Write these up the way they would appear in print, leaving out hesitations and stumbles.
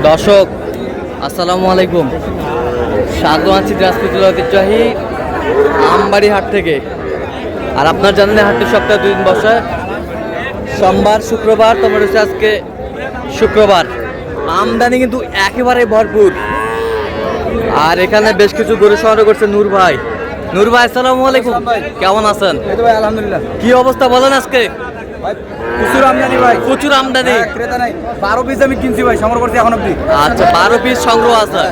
দর্শক আসসালামু আলাইকুম, স্বাগত আছি দিনাজপুর জেলার ঐতিহ্যবাহী আমবাড়ি হাট থেকে। আর আপনার জানেন হাটটি সপ্তাহে 2 দিন বসে, সোমবার শুক্রবার। তোমার হচ্ছে আজকে শুক্রবার। আমদানি কিন্তু একেবারে ভরপুর। আর এখানে বেশ কিছু গরু সংগ্রহ করছে নূর ভাই। নূর ভাই আসসালামু আলাইকুম, কেমন আছেন? ভাই আলহামদুলিল্লাহ। কি অবস্থা বলেন আজকে? প্রচুর আমদানি ভাই, প্রচুর আমদানি। ক্রেতা নাই। 12 পিস আমি কিনছি ভাই, সংগ্রহ করছি এখন অবধি। আচ্ছা, 12 পিস সংগ্রহ আছে।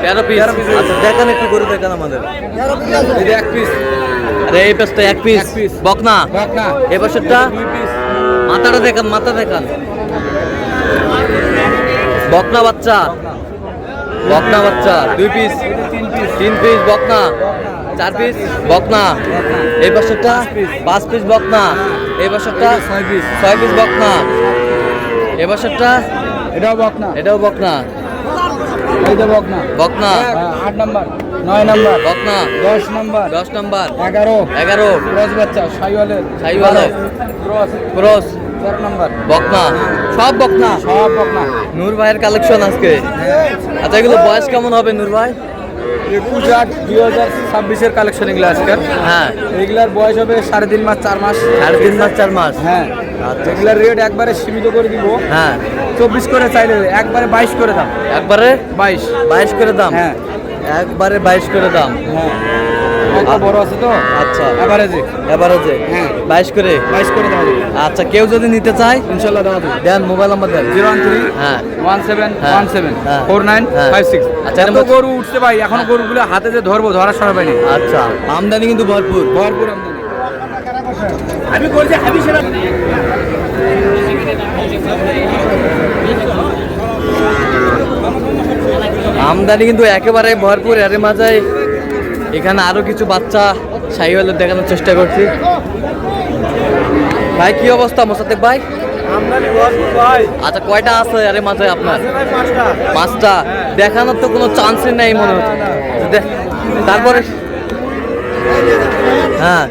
13 পিস। 13 পিস। আচ্ছা, দেখান একটু গরু, দেখান আমাদের। এই যে 1 পিস। আরে এই পাশটা 1 পিস বকনা। এই পাশেরটা 2 পিস। মাথাটা দেখান, মাথা দেখান। বকনা বাচ্চা, বকনা বাচ্চা 2 পিস। 3 পিস বকনা, 4 পিস বকনা। এই পাশেরটা 5 পিস বকনা। এই পাশেরটা 6 পিস। 6 পিস বকনা। এই পাশেরটা এটাও বকনা। এটাও বকনা। এইটা বকনা। বকনা 8 নাম্বার, 9 নাম্বার, বকনা 10 নাম্বার, 10 নাম্বার, 11 ক্রস বাচ্চা, শাইওয়ালের ক্রস ক্রস 13 নাম্বার বকনা, সব বকনা। সব বকনা। নূর ভাইয়ের কালেকশন আজকে। আচ্ছা, এগুলো বয়স কেমন হবে নূর ভাই? 21/8/2026 এর কালেকশন এগুলো আজকের। হ্যাঁ, এগুলার বয়স হবে 3.5 মাস 4 মাস। 3.5 মাস 4 মাস। হ্যাঁ, আচ্ছা, এগুলার রেট একবারে সীমিত করে দিব। হ্যাঁ 24 করে চাইলে একবারে 22 করে দাম। একবারে 22 করে দাম। হ্যাঁ একবারে 22 করে দাম। হ্যাঁ, একটা বড় আছে তো। আচ্ছা, এভারেজে এভারেজে হ্যাঁ 22 করে। 22 করে দেওয়া যাবে। আচ্ছা, কেউ যদি নিতে চায় ইনশাআল্লাহ দেওয়া যাবে। দেন, মোবাইল নাম্বার দেন। 013 হ্যাঁ 1717 হ্যাঁ। 4956। আচ্ছা, এত গরু উঠছে ভাই, এখন গরুগুলো হাতে যে ধরবো, ধরার সময় পাইনি। আচ্ছা, আমদানি কিন্তু ভরপুর। ভরপুর আমদানি। আমি বলছি হাবি সেরা। আমদানি কিন্তু একেবারে ভরপুর। এর মাঝে এখানে আরো কিছু বাচ্চা শাহিওয়ালের দেখানোর চেষ্টা করছি। ভাই কি অবস্থা মোসাদ্দেক ভাই? আমদানি ভরপুর ভাই। আচ্ছা, কয়টা আছে এর মাঝে আপনার? ভাই 5টা। 5টা। দেখানোর তো কোনো চান্সই নেই মনে হচ্ছে। তারপরে হ্যাঁ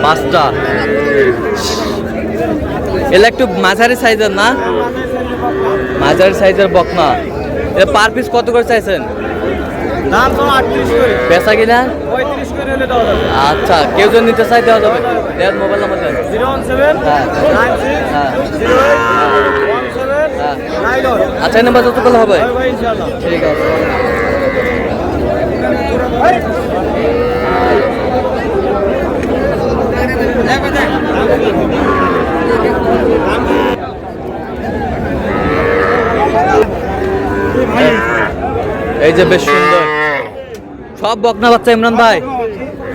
5টা। এগুলো একটু মাঝারি সাইজের না? মাঝারি সাইজের বকনা। এটা পার পিস কত করে চাইছেন? দাম তো 38 করে। পেশা কিনা? 35 করে হলে দেওয়া যাবে। আচ্ছা, কেউ যদি নিতে চাই দেওয়া যাবে। দেন মোবাইল নাম্বার দেন। 017 হ্যাঁ 96 হ্যাঁ 08 17 হ্যাঁ। 91। আচ্ছা, এই নাম্বার যত করলে হবে। ভাই ইনশাআল্লাহ। ঠিক আছে। এই যে বেশ সুন্দর সব বকনা বাচ্চা ইমরান ভাই,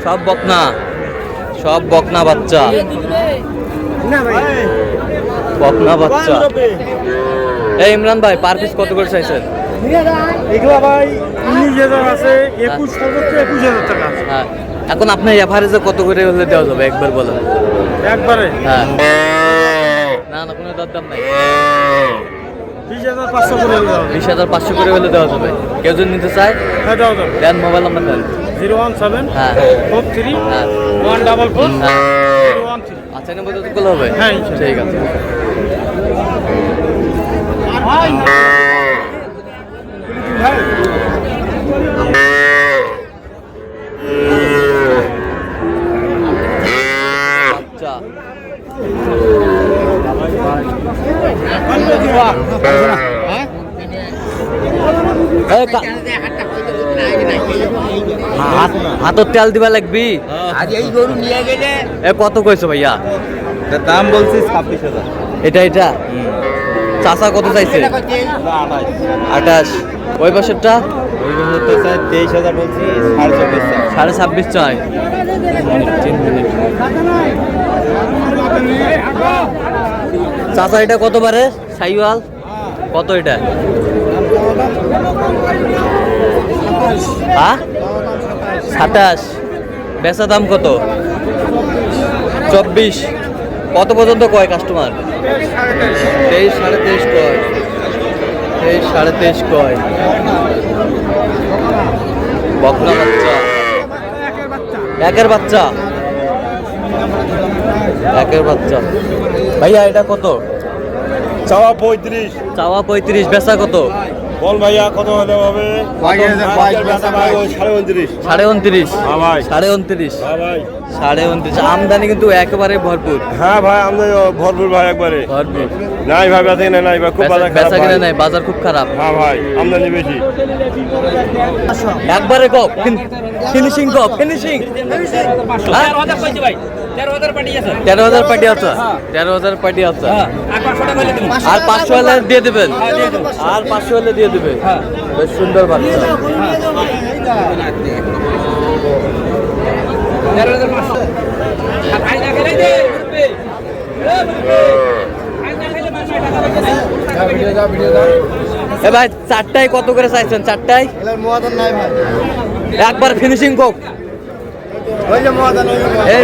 সব বকনা, সব বকনা বাচ্চা, বকনা বাচ্চা। এই ইমরান ভাই, পার পিস কত করে চাইছেন? এগুলা ভাই 19,000 আছে, 21 সর্বোচ্চ 21,000 টাকা। হ্যাঁ, এখন আপনি এভারেজে কত করে হলে দেওয়া যাবে একবার বলেন। একবারে হ্যাঁ, না না কোনো দরদাম নাই। 20,500 করে দেওয়া যাবে। 20,500 করে হলে দেওয়া যাবে। কেউ যদি নিতে চায় হ্যাঁ দেওয়া যাবে। দেন, মোবাইল নাম্বার দেন। 017 হ্যাঁ 43 হ্যাঁ 144 হ্যাঁ। 013। আচ্ছা, এই নম্বর যত করলে হবে। হ্যাঁ, ইনশাআল্লাহ। ঠিক আছে। আচ্ছা, হাতর তেল দিবা লাগবি। আজ এই গরু নিয়ে গেলে এ কত কইছো ভাইয়া? দাম বলছি 26,000। এটা এটা চাচা কত চাইছে? 28। ওই পাশেরটা ওই মুহূর্তে স্যার 23,000 বলছি, 26,500। 26.5 চাই। 3 মিনিট। চাচা এটা কত বারে সাইওয়াল? কত এটা? হ্যাঁ 27। বেচা দাম কত? 24। কত পর্যন্ত কয় কাস্টমার? 23, 23.5 কয়। 23, 23.5 কয়। বকনা বাচ্চা, একের বাচ্চা, একের বাচ্চা। ভাইয়া এটা কত? চাওয়া 35। চাওয়া 35, বেচা কত? বল ভাইয়া কত হলে হবে? 29.5। 29.5। হ্যাঁ ভাই। 29.5। হ্যাঁ ভাই। 29.5 আমদানি কিন্তু একেবারে ভরপুর। হ্যাঁ ভাই আমদানি ভরপুর ভাই একবারে। ভরপুর। নাই ভাই বেচা কিনা নাই ভাই, খুব বাজার খারাপ বেচা কিনা ভাই। নাই, বাজার খুব খারাপ। হ্যাঁ ভাই আমদানি বেশি। একবারে কপ ফিনিশিং কপ ফিনিশিং 13,000 কইছি ভাই, 13,000 পাঠিয়েছে। 13,000 পাটি আছে। 13,000 পাটি আছে। আর 500 টাকা হলে দিন। আর 500 হলে দিয়ে দেবেন। আর 500 হলে দিয়ে দেবে। বেশ সুন্দর বাচ্চা। 13,500 আর আই না খেলে দে আই না খেলে 500 টাকা এ ভাই চারটায় কত করে চাইছেন? চারটায় একবার ফিনিশিং কোক। এই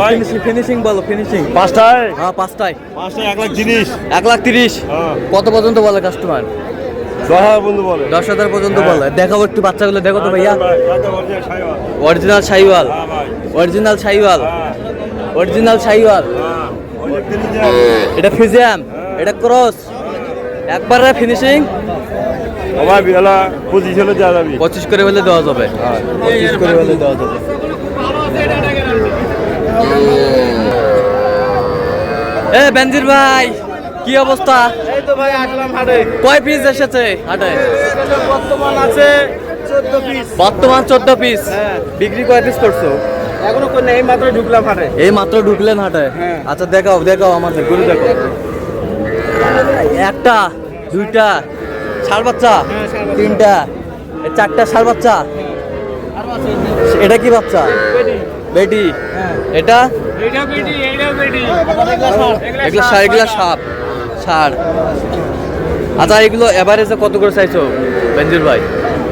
ফিনিশিং বলো, ফিনিশিং। পাঁচটায় হ্যাঁ, পাঁচটায়। 1,30,000। 1,30,000। হ্যাঁ। কত পর্যন্ত বলে কাস্টমার? 10,000 বন্ধু বলে। 10,000 পর্যন্ত হ্যাঁ। বলে। দেখাবো একটু বাচ্চাগুলো, দেখো তো ভাইয়া। ভাই, একদম original সাইওয়াল। অরিজিনাল শাহিওয়াল। হ্যাঁ ভাই। অরিজিনাল শাহিওয়াল। হ্যাঁ, অরিজিনাল শাহিওয়াল। হ্যাঁ। ওই যে ফিনিশিং। এটা ফিজিয়াম, এটা ক্রস। একবারে ফিনিশিং ও ভাই বিয়ালা 25 হলে দেওয়া যাবে। 25 করে হলে দেওয়া যাবে। 25 করে হলে দেওয়া যাবে। এ বেনজির ভাই, কি অবস্থা? এই তো ভাই আসলাম হাটে। কয় পিস এসেছে হাটে? বর্তমান আছে 14 পিস। বর্তমান 14 পিস। হ্যাঁ। বিক্রি কয় পিস করছো? এখনো কোন এই মাত্র ঢুকলাম হাটে। এই মাত্র ঢুকলেন হাটে? হ্যাঁ। আচ্ছা দেখাও দেখাও আমাদের গরু দেখো। একটা, দুইটা ষাঁড় বাচ্চা, তিনটা, এই চারটা ষাঁড় বাচ্চা। এটা কি বাচ্চা? বেটি। এটা এইটা বেটি, এইটাও বেটি। এগুলো ষাঁড়, এগুলো সাপ ষাঁড়। আচ্ছা এগুলো এভারেজে কত করে চাইছো বেনজির ভাই?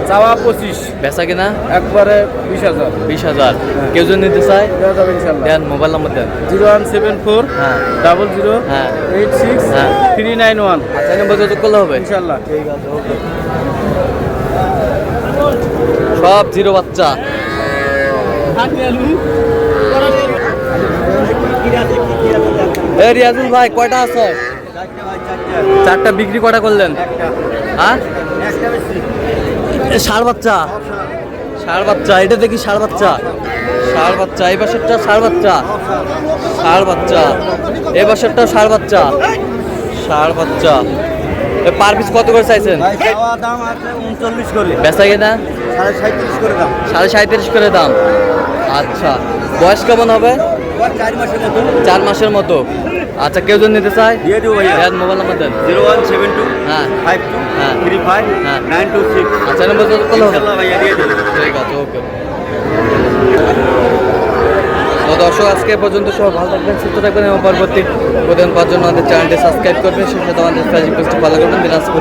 চাওয়া 25, বেচা কিনা একবারে 20,000। 20,000। কেউ যদি নিতে চায় দেওয়া যাবে ইনশাআল্লাহ। দেন, মোবাইল নাম্বার দেন। 0174 হ্যাঁ 00 হ্যাঁ 86 হ্যাঁ। 391 আচ্ছা নম্বর যোগাযোগ করলে হবে ইনশাআল্লাহ। ঠিক আছে, ওকে। সব জিরো বাচ্চা। এ রিয়াজুল ভাই কয়টা আছে? চারটা। বিক্রি কয়টা করলেন? হ্যাঁ ষাঁড় বাচ্চা। ষাঁড় বাচ্চা, এটা দেখি ষাঁড় বাচ্চা। ষাঁড় বাচ্চা, এই বছরটা ষাঁড় বাচ্চা। ষাঁড় বাচ্চা, এই বছরটা ষাঁড় বাচ্চা। ষাঁড় বাচ্চা। পার পিস কত করে চাইছেন? দাম আছে 39 করে। বেচা কিনা 37.5 করে দাম। 37.5 করে দাম। আচ্ছা, বয়স কেমন হবে? 4 মাসের মতো। 4 মাসের মতো। আচ্ছা কেউ যদি নিতে চায় দিয়ে দেবো ভাইয়া। দেন, মোবাইল নাম্বার দেন। 0172 হ্যাঁ 52 হ্যাঁ 35 হ্যাঁ। 926। আচ্ছা নম্বর যোগাযোগ করলে হবে। ইনশাআল্লাহ ভাইয়া দিয়ে দেবো। ঠিক আছে, ওকে। তো দর্শক আজকে এ পর্যন্ত সব ভালো থাকবেন, সুস্থ থাকবেন এবং পরবর্তী প্রতিদিন পাওয়ার জন্য আমাদের চ্যানেলটি সাবস্ক্রাইব করবেন। সেই সাথে আমাদের ফেসবুক পেজটি ফলো করবেন। দিনাজপুর